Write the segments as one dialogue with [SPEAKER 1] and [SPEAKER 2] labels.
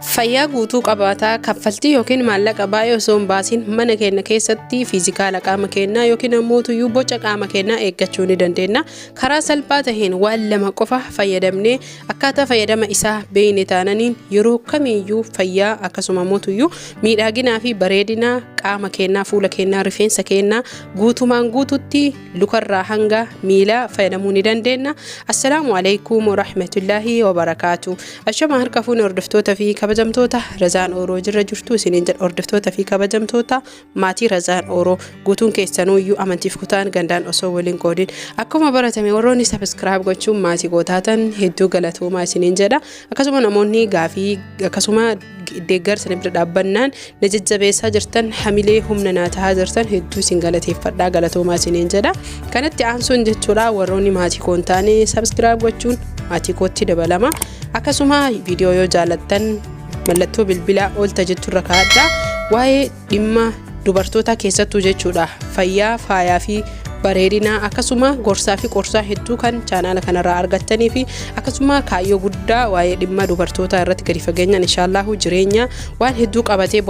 [SPEAKER 1] Fayyaa guutuu qabaataa kaffaltii yookiin maallaqa baay'ee osoo hin baasin mana keenya keessatti fiizikaala qaama keenyaa yookiin ammoo tuyyuu boca qaama keenyaa eeggachuu ni dandeenya. Karaa salphaa taheen waan lama qofa fayyadamnee akkaataa fayyadama isaa beekne taananiin yeroo kamiyyuu fayyaa akkasuma ammoo tuyyuu miidhaginaa fi bareedina qaama keenyaa, fuula keenyaa, rifeensa keenyaa guutumaan guututti lukarraa hanga miilaa fayyadamuu ni dandeenya. Assalaamu alaykum wa rahmatullahi wa barakaatu. Ashama harka fuuni hordoftoota fi kabajamtoota Razaan Oroo jirra jirtu isiniin jedha hordoftoota fi kabajamtoota maatii Razaan Oroo guutuun keessanuu iyyuu amantiif kutaan gandaan osoo waliin qoodin akkuma baratame warroonni subscribe gochuun maatii gootaatan hedduu galatoomaa isiniin jedha. Akkasuma namoonni gaafii akkasuma deeggarsa bira dhaabbannaan na jajjabeessaa jirtan hamilee humna naa tahaa jirtan hedduu isin galateeffadhaa galatoomaa isiniin jedha. Kanatti aansuun jechuudha warroonni maatii koon taane subscribe gochuun maatii kootti dabalama. Akkasuma viidiyoo yoo jaalattan mallattoo bilbilaa oolta jetturra kaa'adhaa. Waa'ee dhimma dubartoota keessattuu jechuudha fayyaa faayaa fi bareedina akkasuma gorsaa fi qorsaa hedduu kan chaanaala kanarraa argattanii fi akkasuma kaayyoo guddaa waa'ee dhimma dubartoota irratti gadi fageenyaan inshallah jireenya waan hedduu qabatee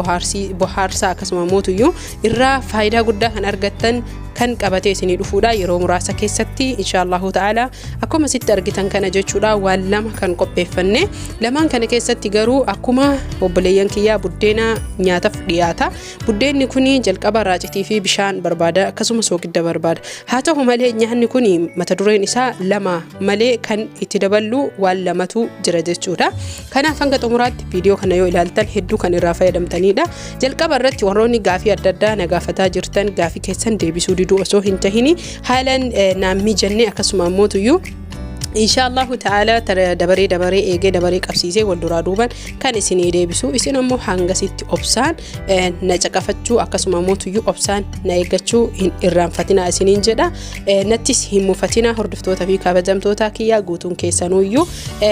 [SPEAKER 1] bohaarsaa akkasuma mootuyyuu irraa faayidaa guddaa kan argattan kan qabatee isinii dhufuudha yeroo muraasa keessatti inshallah ta'ala akkuma sitti argitan kana jechuudha waan lama kan qopheeffanne lamaan kana keessatti garuu akkuma obboleeyyan kiyyaa buddeena nyaataaf dhiyaata. Buddeenni kuni jalqaba raacitii fi bishaan barbaada akkasuma soogidda barbaada. Haa ta'u malee nyaanni kuni mata dureen isaa lama malee kan itti daballu waan lamatu jira jechuudha. Kanaaf hanga xumuraatti viidiyoo kana yoo ilaaltan hedduu kan irraa fayyadamtanidha. Jalqaba irratti warroonni gaafii adda addaa na gaafataa jirtan gaafii keessan deebisuu diduu osoo hin tahini haalan naammi jennee akkasuma mootuyyuu inshallah ta'ala dabaree eegee dabaree qabsiisee wal duraa duuban kan isinii deebisu isin ammoo hangasitti obsaan na caqafachuu akkasuma mootuyyuu obsaan na eeggachuu hin irraanfatina isiniin jedha. Nattis hin mufatina hordoftoota fi kabajamtoota kiyyaa guutuun keessanuyyuu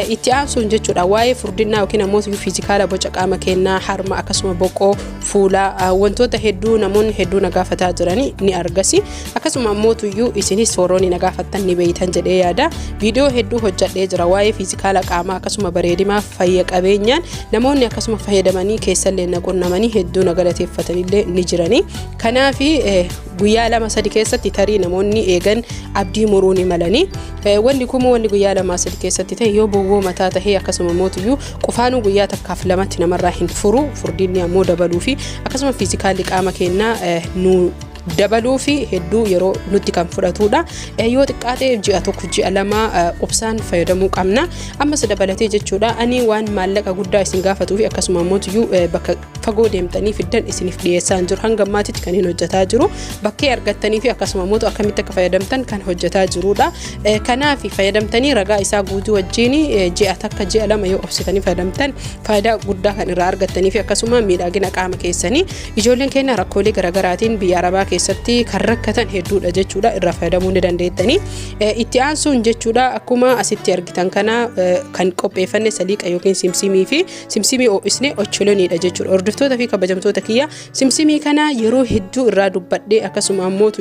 [SPEAKER 1] itti aansuun jechuudha waa'ee furdinaa yookiin ammoo fiizikaala boca qaama keenyaa harma akkasuma boqoo fuulaa wantoota hedduu namoonni hedduu na gaafataa jiranii ni argasi akkasuma mootuyyuu isinis warroonni na gaafattan ni beeytan jedhee yaada. Viidiyoo hedduu hojjadhee jira waa'ee fiizikaala qaamaa akkasuma bareedinaaf fayya qabeenyaan namoonni akkasuma fayyadamanii keessallee na qunnamanii hedduu na galateeffatanillee ni jiranii. Kanaaf guyyaa 2-3 keessatti tarii namoonni eegan abdii muruu ni malanii wanni guyyaa 2-3 keessatti ta'e yoo bowwoo mataa tahee akkasuma mootuyyuu qufaanuu guyyaa takkaaf lamatti namarraa hin furu furdinni ammoo dabaluu fi akkasuma fiizikaalli qaama keenyaa nu dabaluu fi hedduu yeroo nutti kan fudhatudha. Yoo xiqqaate ji'a tokko ji'a lama obsaan fayyadamuu qabna. Ammas dabalatee jechuudha ani waan maallaqa guddaa isin gaafatuu fi akkasuma mootuyyuu bakka fagoo deemtanii fiddan isiniif dhiyeessaan jiru hanga ammaatitti kan hin hojjetaa jiru bakkee argattanii fi akkasuma mootu akkamitti akka fayyadamtan kan hojjetaa jirudha. Kanaaf fayyadamtanii ragaa isaa guutuu wajjin ji'a takka ji'a lama yoo obsitanii fayyadamtan faayidaa guddaa kan irraa argattanii fi akkasuma miidhagina qaama keessanii ijoolleen keenya rakkoolee garaagaraatiin biyya arabaa keessatti kan rakkatan hedduudha jechuudha irraa fayyadamuu ni dandeettanii. Itti aansuun jechuudha akkuma asitti argitan kana kan qopheeffanne saliiqa yookiin simsimii fi simsimii oo'isne ocholoniidha jechuudha. Hordoftoota fi kabajamtoota kiyya simsimii kana yeroo hedduu irraa dubbadhee akkasuma ammoo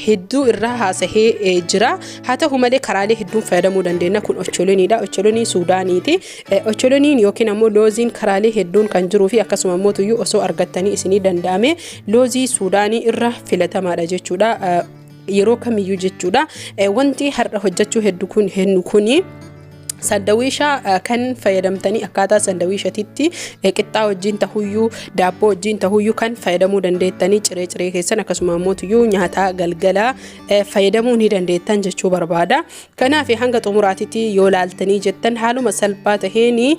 [SPEAKER 1] hedduu irraa haasahee jira. Haa ta'u malee karaalee hedduun fayyadamuu dandeenya. Kun ocholoniidha. Ocholonii Suudaaniiti. Ocholoniin yookiin ammoo looziin karaalee hedduun kan jiruu fi akkasuma ammoo osoo argattanii isinii danda'ame loozii Suudaanii irra filatamaadha jechuudha. Yeroo kamiyyuu jechuudha wanti har'a hojjechuu hedduu kuni sandawiisha kan fayyadamtanii akkaataa sandawiishatitti qixxaa wajjin tahuyyuu daabboo wajjin tahuyyuu kan fayyadamuu dandeettanii ciree keessan akkasuma ammoo nyaata galgala fayyadamuu ni dandeettan jechuu barbaada. Kanaaf hanga xumuraatitti yoo laaltanii jettan haaluma salphaa taheen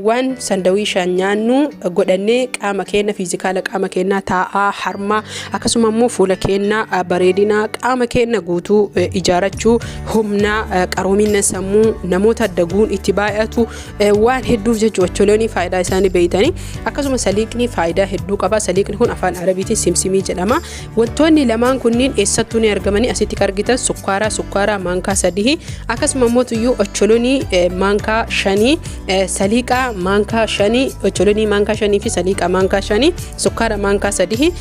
[SPEAKER 1] waan sandawiishaan nyaannu godhannee qaama keenya fiizikaala qaama keenyaa taa'aa harma akkasuma ammoo fuula keenyaa bareedina qaama keenya guutuu ijaarachuu humna qaroomina sammuu namoota daguun itti baay'atu waan hedduuf jechuudha. Ocholonii faayidaa isaanii beeytanii akkasuma saliiqni faayidaa hedduu qaba. Saliiqni kun afaan arabiitiin simsimii jedhama. Wantoonni lamaan kunniin eessattuu ni argamanii asitti argitan sukkaara maankaa 3 akkasuma ammoo ocholonii maankaa 5 saliiqa maankaa 5 ocholonii maankaa 5 fi saliiqa maankaa 5 sukkaara maankaa 3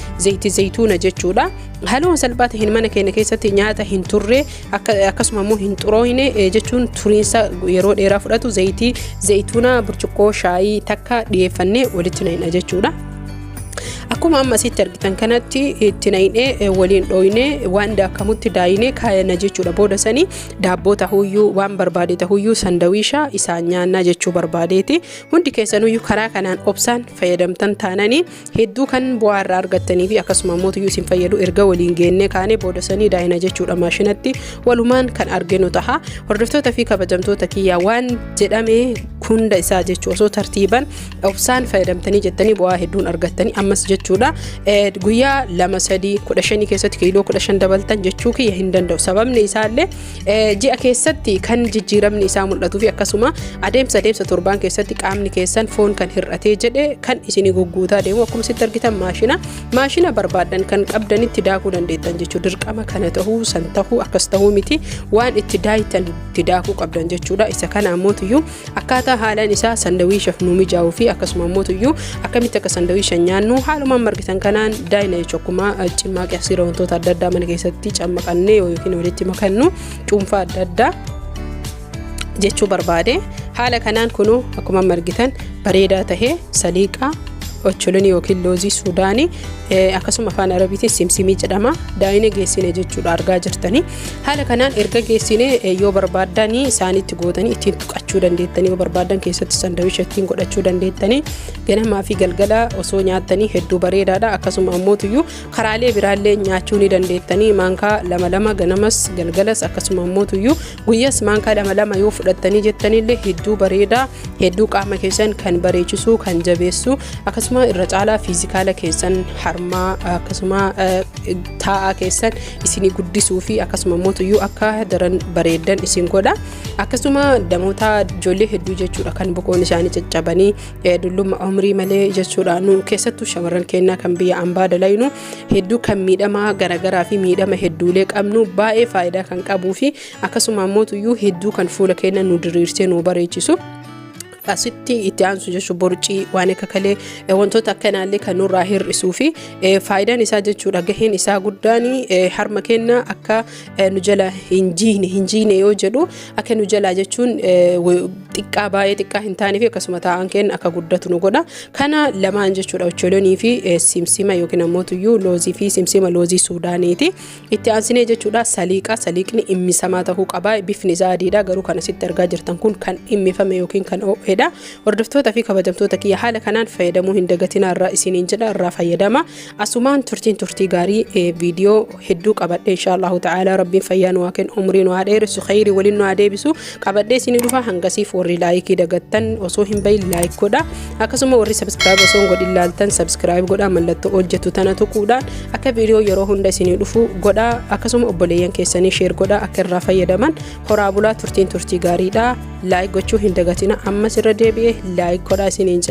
[SPEAKER 1] zayituuna jechuudha. Haaluma salphaa ta'een mana keenya keessatti nyaata hin turre akkasuma ammoo hin xuroohine jechuun turiinsa yeroo yeroo dheeraa fudhatu zayituuna burcuqqoo shaayii takka dhiyeeffannee walitti naqna jechuudha. Akkuma amma asitti argitan kanatti itti naqnee waliin dhooynee waan daakamutti daayinee kaayana jechuudha. Booda sanii daabboo tahuyyuu waan barbaade tahuyyuu sandawiisha isaan nyaannaa jechuu barbaadeeti. Hundi keessanuyyuu karaa kanaan obsaan fayyadamtan taananii hedduu kan bu'aa irraa argattanii fi akkasuma mootuyyuu isin fayyadu erga waliin geennee kaanee booda sanii daayina jechuudha. Maashinatti walumaan kan arginu taha. Hordoftoota fi kabajamtoota kiyyaa waan jedhame hunda isaa jechuu osoo tartiiban obsaan fayyadamtanii jettanii bu'aa hedduun argattanii ammas jechuudha. Guyyaa 2-3-15 keessatti kiiloo 15 dabaltan jechuu kiyya hin danda'u. Sababni isaallee ji'a keessatti kan jijjiiramni isaa mul'atuu fi akkasuma adeemsa torbaan keessatti qaamni keessan foon kan hir'atee jedhe kan isinii gugguutaa deemu. Akkuma sitti argitan maashina barbaadan kan qabdanitti daakuu dandeettan jechuu. Dirqama kana tahuu san tahuu akkas tahuu miti waan itti daayitan itti daakuu qabdan jechuudha. Isa kana ammoo akkaataa haalaan isaa sandawiishaaf nu mijaa'uu fi akkasuma ammoo akkamitti akka sandawiisha nyaannu haalumaan margitan kanaan daayina jechuudha. Akkuma cimmaaqii asiira wantoota adda addaa mana keessatti cammaqannee yookiin walitti makannu cuunfaa adda addaa jechuu barbaade. Haala kanaan kunuu akkuma margitan bareedaa tahee saliiqaa ocholonii yookiin loozii suudaanii akkasuma afaan arabiitiin simsimii jedhama. Daayina geessine jechuudha argaa jirtanii. Haala kanaan erga geessine yoo barbaadanii isaanitti gootanii ittiin tuqachuu dandeettanii, yoo barbaadan keessatti sandawiisha ittiin godhachuu dandeettanii ganamaa fi galgala osoo nyaattanii hedduu bareedaadha. Akkasuma ammoo karaalee biraallee nyaachuu ni dandeettanii. Maankaa 2 ganamas galgalas akkasuma ammoo guyyas maankaa 2 yoo fudhattanii jettanillee hedduu bareedaa, hedduu qaama keessan kan bareechisu, kan jabeessu, akkasuma irra caalaa fiizikaala keessan harmaa akkasuma taa'aa keessan isinii guddisuu fi akkasuma ammoo akka daran bareedan isin godha. Akkasuma damoota ijoollee hedduu jechuudha kan boqoon isaanii caccabanii dulluma umrii malee jechuudha. Nu keessattuu shamarran keenyaa kan biyya ambaa dalaynu hedduu kan miidhama garagaraa fi miidhama hedduulee qabnu baay'ee faayidaa kan qabuu fi akkasuma ammoo hedduu kan fuula keenya nu diriirsee nu bareechisu. Asitti itti aansu jechuun borcii waan akka kalee wantoota akkanaallee kan nurraa hir'isuu fi faayidaan isaa jechuudha. Gaheen isaa guddaan harma keenya akka nu jala hin jiine yoo jedhu akka nu jala jechuun xiqqaa baay'ee xiqqaa hin taane fi akkasuma taa'an keenya akka guddatu nu godha. Kana lamaan jechuudha ocholonii fi simsima yookiin ammoo loozii fi simsima loozii suudaaniiti. Itti aansinee jechuudha saliiqni immisamaa tahuu qaba. Bifni isaa adiidha garuu kan asitti argaa jirtan kun kan immifame yookiin kan hordoftoota fi kabajamtoota kiyya haala kanaan fayyadamuu hin dagatinaa irraa isiniin jedha irraa fayyadama. Asumaan turtii gaarii viidiyoo hedduu qabadhe inshaallahu ta'ala rabbiin fayyaa nu waaken umrii nu dheeressu khayrii waliin nu deebisu qabadhe isinii dhufa. Hangasiif warri laayikii dagattan osoo hin bayin laayik godha. Akkasuma warri sabskiraayib osoo godhin ilaaltan sabskiraayib godha. Mallattoo hojjetu tana tuquudhaan akka viidiyoo yeroo hunda isinii dhufu godha. Akkasuma obboleeyyan keessanii sheer godha akka irraa fayyadaman. Horaa bulaa turtii gaariidha. Laayik gochuu hin dagatina. Ammas irra deebi'ee laayik godhaa isiniin jedha.